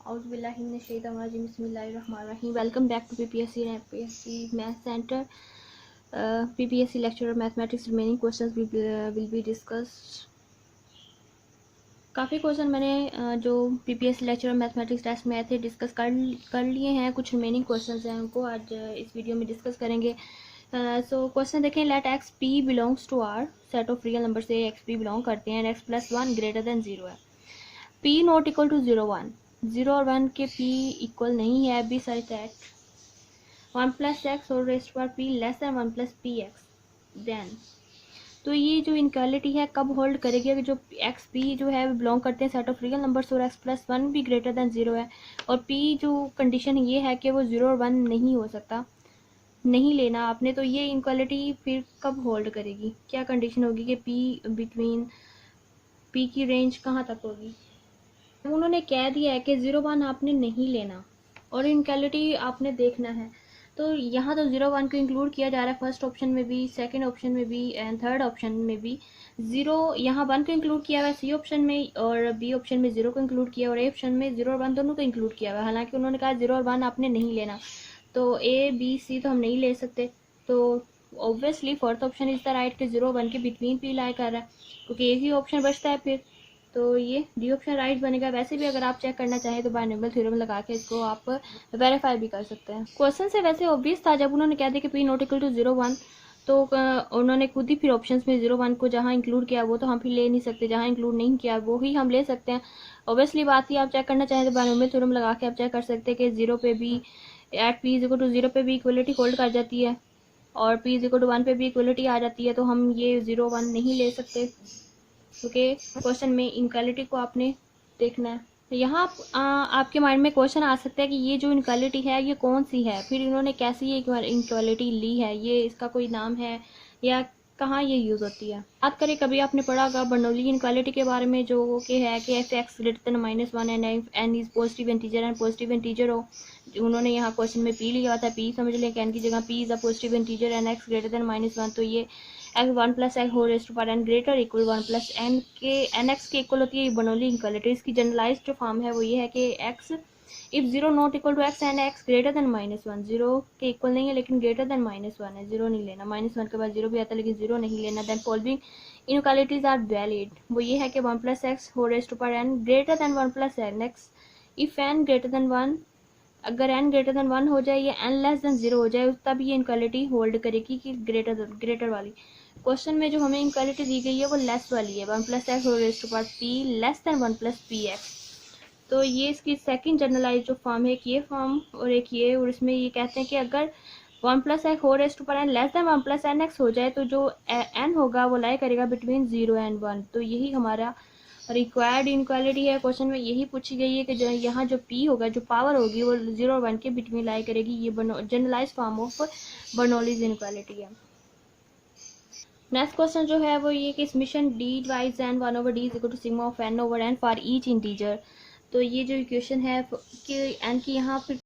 Bismillahirrahmanirrahim. Welcome back to PPSC and FPSC Math Center. PPSC lecture of mathematics remaining questions will be discussed. काफ़ी question मैंने जो PPSC lecture of mathematics test में आए थे discuss कर लिए हैं. कुछ रिमेनिंग क्वेश्चंस हैं उनको आज इस वीडियो में डिस्कस करेंगे. सो क्वेश्चन देखें. Let x p belongs to R set of real number से एक्स पी बिलोंग करते हैं and x plus one greater than zero है. P not equal to 0 1. 0 और 1 के पी इक्वल नहीं है. Be such that 1 plus x और rest पर p less than 1 plus p x. Then तो ये जो इनक्वालिटी है कब होल्ड करेगी? अगर जो एक्स पी जो है बिलोंग करते हैं सेट ऑफ रियल नंबर्स और एक्स प्लस वन भी ग्रेटर देन जीरो है और पी जो कंडीशन ये है कि वो 0 और 1 नहीं हो सकता, नहीं लेना आपने, तो ये इनक्वालिटी फिर कब होल्ड करेगी? क्या कंडीशन होगी कि पी बिटवीन पी की रेंज कहाँ तक होगी? उन्होंने कह दिया है कि 0 1 आपने नहीं लेना और इनक्वालिटी आपने देखना है. तो यहाँ तो 0 1 को इंक्लूड किया जा रहा है फर्स्ट ऑप्शन में भी, सेकंड ऑप्शन में भी एंड थर्ड ऑप्शन में भी. 0 यहाँ 1 को इंक्लूड किया हुआ है सी ऑप्शन में और बी ऑप्शन में 0 को इंक्लूड किया और ए ऑप्शन में 0 और 1 दोनों को इंक्लूड किया हुआ है. हालांकि उन्होंने कहा 0 और 1 आपने नहीं लेना, तो ए बी सी तो हम नहीं ले सकते. तो obviously fourth option is the right कि 0 1 के बिटवीन पी लाई कर रहा है क्योंकि एक ही ऑप्शन बचता है फिर, तो ये डी ऑप्शन राइट बनेगा. वैसे भी अगर आप चेक करना चाहें तो बाइनोमियल थ्योरम लगा के इसको आप वेरीफाई भी कर सकते हैं. क्वेश्चन से वैसे ऑब्वियस था जब उन्होंने कहा था कि पी नॉट इक्वल टू 0 1, तो उन्होंने खुद ही फिर ऑप्शंस में 0 1 को जहाँ इंक्लूड किया वो तो हम फिर ले नहीं सकते, जहाँ इंक्लूड नहीं किया वो ही हम ले सकते हैं. ऑब्वियसली बात ही आप चेक करना चाहें तो बाइनोमियल थ्योरम लगा के आप चेक कर सकते हैं कि 0 पे भी at p is equal to 0 पे भी इक्वलिटी होल्ड कर जाती है और पी इज इक्वल टू 1 पे भी इक्वलिटी आ जाती है. तो हम ये 0 1 नहीं ले सकते क्योंकि क्वेश्चन में इनक्वालिटी को आपने देखना है. यहाँ आपके माइंड में क्वेश्चन आ सकता है कि ये जो इनक्वालिटी है ये कौन सी है, फिर इन्होंने कैसी ये इनक्वालिटी ली है, ये इसका कोई नाम है या कहाँ ये यूज़ होती है. बात करें कभी आपने पढ़ा होगा बर्नौली इनक्वालिटी के बारे में जो कि है कि f x greater than -1 and n is positive integer and positive integer हो. उन्होंने यहाँ क्वेश्चन में पी लिया था, पी समझ लें कि एन की जगह p is a positive integer and x greater than -1, तो ये x 1 plus x whole raised to power n greater equal 1 plus n के एन एक्स के इक्वल होती है बर्नौली इनक्वालिटी. इसकी जनरलाइज्ड जो फॉर्म है वो ये है कि x if 0 not equal to x and x greater than -1. 0 के इक्वल नहीं है लेकिन ग्रेटर देन -1 है, 0 नहीं लेना. -1 के बाद 0 भी आता है लेकिन 0 नहीं लेना. Then following inequalities are valid. वो ये है कि 1 plus x whole raised to power n greater than 1 plus n x if n greater than 1. अगर n ग्रेटर देन 1 हो जाए या n लेस देन 0 हो जाए तब ये इनक्वालिटी होल्ड करेगी कि ग्रेटर वाली. क्वेश्चन में जो हमें इनक्वालिटी दी गई है वो लेस वाली है. 1 plus x whole raised to power p less than 1 plus p x. तो ये इसकी सेकंड जनरलाइज जो फॉर्म है, एक ये फॉर्म और एक ये, और इसमें ये कहते हैं कि अगर 1 plus x whole raised to power n less than 1 plus n x हो जाए तो जो n होगा वो लाई करेगा बिटवीन 0 एंड 1. तो यही हमारा रिक्वायर्ड इनक्वालिटी है. क्वेश्चन में यही पूछी गई है कि जो यहाँ जो p होगा, जो पावर होगी वो 0 और 1 के बिटवीन लाई करेगी. ये generalise form of Bernoulli's inequality है. नेक्स्ट क्वेश्चन जो है वो ये कि summation d divides n 1 over d is equal to sigma of n over n for each integer. तो ये जो इक्वेशन है कि n की यहाँ पर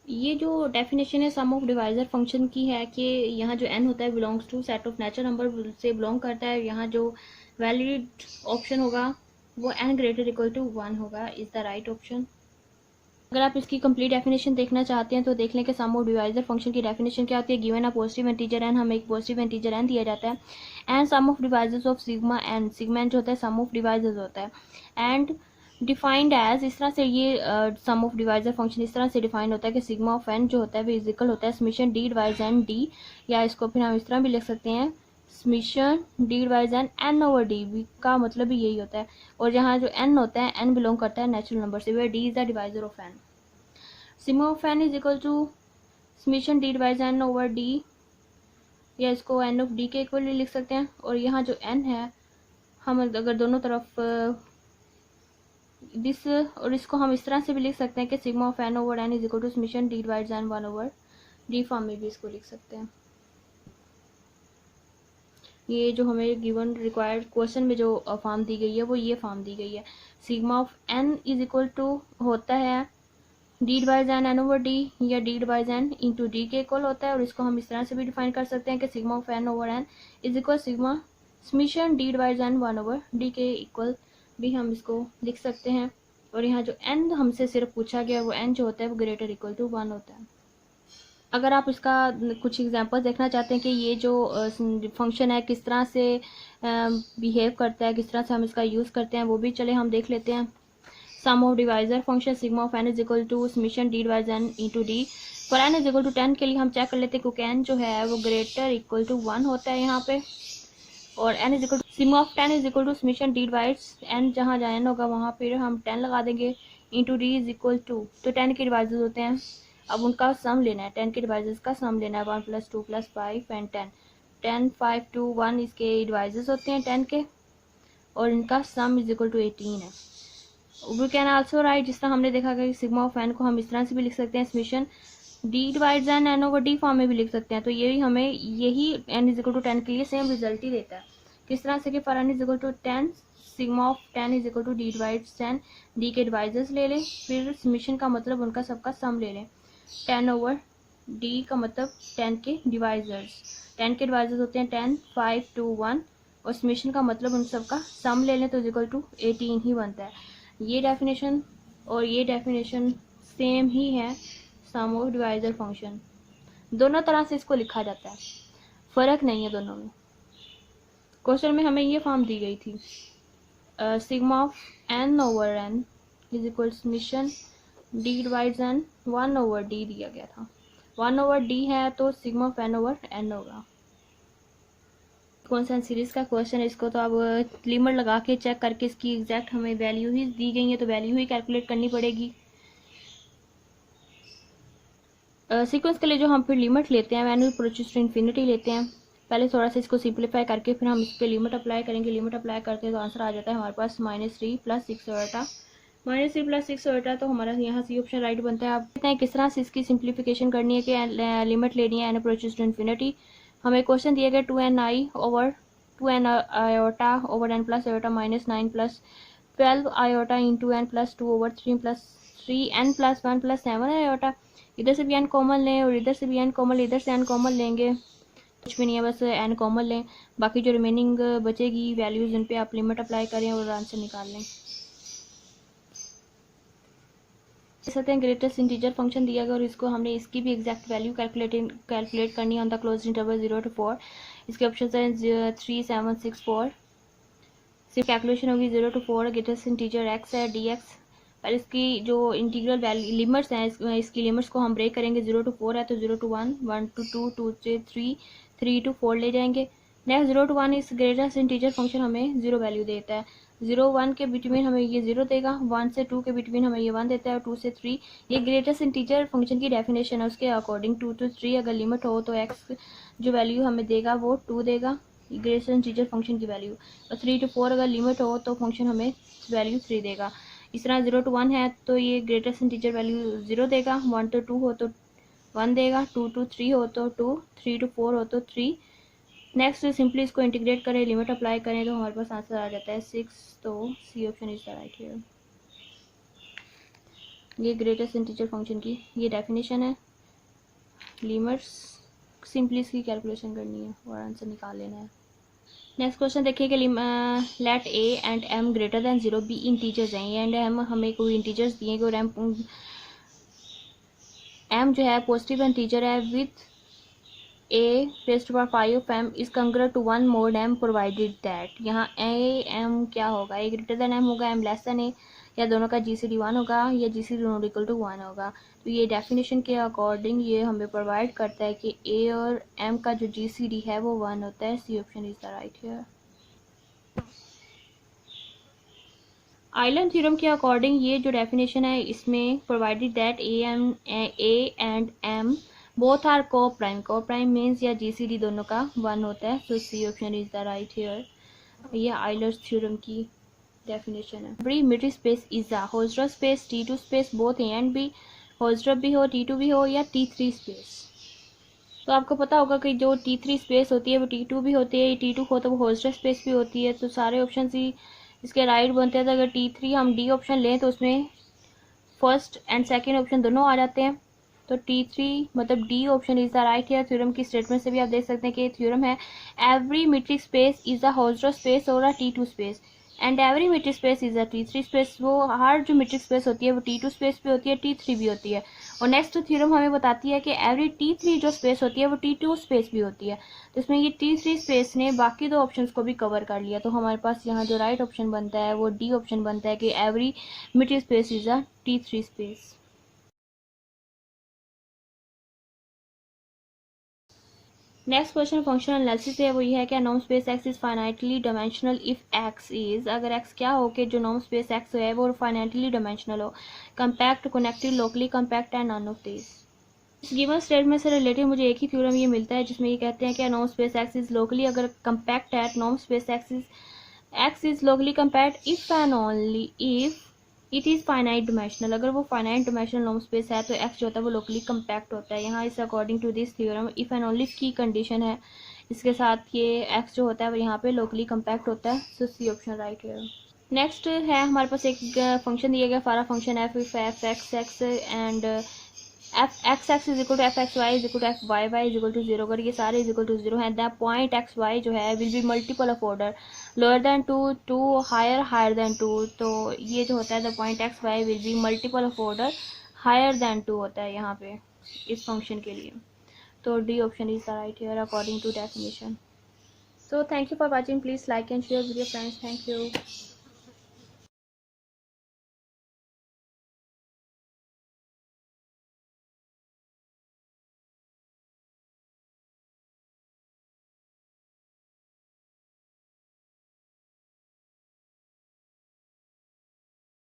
ये जो डेफिनेशन है सम ऑफ डिवाइजर फंक्शन की है कि यहाँ जो n होता है belongs to set of natural number से बिलोंग करता है. यहाँ जो वैलिड ऑप्शन होगा वो n ग्रेटर इक्वल टू 1 होगा, इज द राइट ऑप्शन. अगर आप इसकी कंप्लीट डेफिनेशन देखना चाहते हैं तो देख लें कि सम ऑफ डिवाइजर फंक्शन की डेफिनेशन क्या होती है. Given a positive integer n, हमें एक पॉजिटिव इंटीजर n दिया जाता है and sum of divisors of sigma n. Sigma n जो होता है सम ऑफ डिवाइजर्स होता है एंड डिफाइंड एज, इस तरह से ये सम ऑफ डिवाइजर फंक्शन इस तरह से डिफाइन होता है कि सिग्मा ऑफ n जो होता है वो इज इक्वल होता है summation d divides n d, या इसको फिर हम इस तरह भी लिख सकते हैं summation d divides n over d का मतलब भी यही होता है. और जहाँ जो n होता है n बिलोंग करता है नेचुरल नंबर से, where d is the divisor of n. Sigma of n is equal to summation d divides n over d, या इसको n ऑफ d के इक्वल लिख सकते हैं. और यहाँ जो n है हम अगर दोनों तरफ दिस और इसको हम इस तरह से भी लिख सकते हैं कि sigma of n over n is equal to summation d divides n 1 over d form में भी इसको लिख सकते हैं. ये जो हमें गिवन रिक्वायर्ड क्वेश्चन में जो फॉर्म दी गई है वो ये फॉर्म दी गई है. Sigma of n is equal to होता है d divides n over d, या d divides n into d के इक्वल होता है. और इसको हम इस तरह से भी डिफाइन कर सकते हैं कि sigma of n over n is equal sigma summation d divides n 1 over d के इक्वल भी हम इसको लिख सकते हैं. और यहाँ जो n हमसे सिर्फ पूछा गया वो n जो होता है वो ग्रेटर इक्वल टू 1 होता है। अगर आप इसका कुछ एग्जांपल देखना चाहते हैं कि ये जो फंक्शन है किस तरह से बिहेव करता है, किस तरह से हम इसका यूज़ करते हैं, वो भी चले हम देख लेते हैं। Sum of divisor function sigma of n is equal to summation d divides n into d. For n is equal to 10 के लिए हम चेक कर लेते हैं क्योंकि n जो है वो ग्रेटर इक्वल टू 1 होता है यहाँ पे, और n is equal to sigma of 10 is equal to summation d divides n, जहाँ जहाँ n होगा वहाँ पर हम 10 लगा देंगे, into d is equal to, तो 10 के डिवाइजेज होते हैं, अब उनका सम लेना है, 10 के डिवाइजेस का सम लेना है, 1 + 2 + 5 एंड 10, 10 5 2 1 इसके डिवाइजेस होते हैं 10 के, और इनका सम इज इक्वल टू 18 है। वी कैन आल्सो राइट, जिस तरह हमने देखा कि सिग्मा ऑफ n को हम इस तरह से भी लिख सकते हैं, summation d divides n over d form में भी लिख सकते हैं, तो ये भी हमें यही n इज इक्वल टू 10 के लिए सेम रिजल्ट ही देता है। किस तरह से कि for n is equal to 10 sigma of 10 is equal to d divides 10, d के डिवाइजेस ले लें, फिर समेशन का मतलब उनका सबका सम ले लें, 10 ओवर d का मतलब 10 के डिवाइजर्स, 10 के डिवाइजर्स होते हैं 10 5 2 1, और समेशन का मतलब उन सब का सम ले लें तो इक्वल टू 18 ही बनता है। ये डेफिनेशन और ये डेफिनेशन सेम ही है सम ऑफ डिवाइजर फंक्शन, दोनों तरह से इसको लिखा जाता है, फ़र्क नहीं है दोनों में। क्वेश्चन में हमें ये फॉर्म दी गई थी, sigma of n over n is equal summation d divides n 1 over d दिया गया था, 1 ओवर d है तो sigma of n over n होगा। कौन सा सीरीज का क्वेश्चन है, इसको तो आप लिमिट लगा के चेक करके इसकी एग्जैक्ट हमें वैल्यू ही दी गई है तो वैल्यू ही कैलकुलेट करनी पड़ेगी। सीक्वेंस के लिए जो हम फिर लिमिट लेते हैं वैन अप्रोचेस टू इन्फिनिटी लेते हैं, पहले थोड़ा सा इसको सिंप्लीफाई करके फिर हम इस पर लिमिट अप्लाई करेंगे, लिमिट अप्लाई करते हैं तो आंसर आ जाता है हमारे पास -3 + 6 होता, -3 + 6 होता, तो हमारा यहाँ सी ऑप्शन राइट बनता है। आप देखते हैं किस तरह से इसकी सिंप्लीफिकेशन करनी है कि लिमिट लेनी है n अप्रोचेस टू इन्फिनिटी। हमें क्वेश्चन दिया गया 2ni over 2n iota over n + iota -9 + 12 iota into n + 2 over 3 + 3n + 1 + 7 iota. इधर से भी n कॉमन लें और इधर से भी n कॉमन, इधर से n कॉमन लेंगे, कुछ भी नहीं है बस n कॉमन लें, बाकी जो रिमेनिंग बचेगी वैल्यूज उन पे आप लिमिट अप्लाई करें और आंसर निकाल लें। सकते हैं ग्रेटेस्ट इंटीजर फंक्शन दिया गया और इसको हमने इसकी भी एग्जैक्ट वैल्यू कैलकुलेट करनी है on the closed interval 0 to 4। इसके ऑप्शन हैं 3 7 6 4। सिर्फ कैलकुलेशन होगी 0 to 4, ग्रेटेस्ट इंटीजर x है dx, और इसकी जो इंटीग्रल वैल्यू लिमिट्स हैं इसकी लिमिट्स को हम ब्रेक करेंगे, 0 to 4 है तो 0 to 1, 1 to 2, 2 to 3, 3 to 4 ले जाएंगे। नेक्स्ट 0 to 1 इस ग्रेटेस्ट इंटीजर फंक्शन हमें 0 वैल्यू देता है, 0 1 के बिटवीन हमें ये 0 देगा, 1 से 2 के बिटवीन हमें ये 1 देता है, और 2 से 3 ये ग्रेटेस्ट इंटीजर फंक्शन की डेफिनेशन है, उसके अकॉर्डिंग 2 to 3 अगर लिमिट हो तो x जो वैल्यू हमें देगा वो 2 देगा, ग्रेटेस्ट इंटीजर फंक्शन की वैल्यू, और 3 to 4 अगर लिमिट हो तो फंक्शन हमें वैल्यू 3 देगा। इस तरह 0 to 1 है तो ये ग्रेटेस्ट इंटीजर वैल्यू 0 देगा, 1 to 2 हो तो 1 देगा, 2 to 3 हो तो 2, 3 to 4 हो तो 3। नेक्स्ट सिंपली इसको इंटीग्रेट करें, लिमिट अप्लाई करें तो हमारे पास आंसर आ जाता है 6, तो C option is the right here. ये ग्रेटेस्ट इंटीजर फंक्शन की ये डेफिनेशन है, लिमिट्स सिंपली इसकी कैलकुलेशन करनी है और आंसर निकाल लेना है। नेक्स्ट क्वेश्चन देखिए कि let a and m greater than 0 be integers हैं, एंड m हमें कोई इंटीजर्स दिए गए और m जो है पॉजिटिव इंटीजर है with a raised to the power 5 of m is congruent to 1 mod m provided that, यहाँ a m क्या होगा, a ग्रेटर देन m होगा, m लेस देन a, या दोनों का GCD 1 होगा या GCD नॉट इक्वल टू 1 होगा। तो ये डेफिनेशन के अकॉर्डिंग ये हमें प्रोवाइड करता है कि a और m का जो GCD है वो 1 होता है, C option is the right here. Euler theorem के अकॉर्डिंग ये जो डेफिनेशन है इसमें provided that a and m both are coprime means या GCD दोनों का 1 होता है, so C option is the right here. ये आइलर्स थ्योरम की डेफिनेशन है। Every metric space is a Hausdorff space, T2 space both A and B, Hausdorff भी हो T2 भी हो या T3 स्पेस। तो आपको पता होगा कि जो T3 स्पेस होती है वो T2 भी होती है, T2 हो तो वो होल्स्टर स्पेस भी होती है, तो सारे ऑप्शन ही इसके राइट बनते हैं। तो अगर T3 हम D ऑप्शन लें तो उसमें फर्स्ट एंड सेकेंड ऑप्शन दोनों आ जाते हैं, तो T3 मतलब D option is the right here. Theorem की स्टेटमेंट से भी आप देख सकते हैं कि थ्योरम है every metric space is a Hausdorff space और अ T2 space. And every metric space is a T3 space. वो हर जो मीट्रिक स्पेस होती है वो T2 स्पेस भी होती है, T3 भी होती है। और नेक्स्ट थ्योरम हमें बताती है कि एवरी T3 जो स्पेस होती है वो T2 स्पेस भी होती है। तो इसमें ये T3 स्पेस ने बाकी दो ऑप्शंस को भी कवर कर लिया। तो हमारे पास यहाँ जो राइट ऑप्शन बनता है वो डी ऑप्शन बनता है कि every metric space is a T3 space. Next question functional analysis है, वो ये है कि norm space x is finitely dimensional if x is, अगर एक्स क्या हो कि जो नॉर्म स्पेस एक्स है वो फाइनाइटली डायमेंशनल हो, compact, connected, locally compact and none of this. इस गिवन स्टेटमेंट से रिलेटेड मुझे एक ही थ्योरम ये मिलता है जिसमें ये कहते हैं कि norm space x is locally, अगर कंपैक्ट है norm space x is locally compact if and only if it is finite dimensional. अगर वो फाइनाइट डिमेंशनल नॉर्म स्पेस है तो एक्स जो होता है वो लोकली कंपैक्ट होता है। यहाँ इस according to this theorem if and only की कंडीशन है, इसके साथ ये एक्स जो होता है वो यहाँ पे लोकली कंपैक्ट होता है। सो सी ऑप्शन राइट है। नेक्स्ट है हमारे पास एक फंक्शन दिया गया फारा function F if F X X and F X X is equal to F X Y is equal to F Y Y is equal to zero. अगर ये सारे इज इक्वल टू जीरो हैं the point X Y जो है will be multiple of order lower than two two higher higher than to. तो ये जो होता है the point X Y will be multiple of order higher than two होता है यहाँ पे इस फंक्शन के लिए। तो D option is the right here according to definition. So thank you for watching. Please like and share with your friends. Thank you.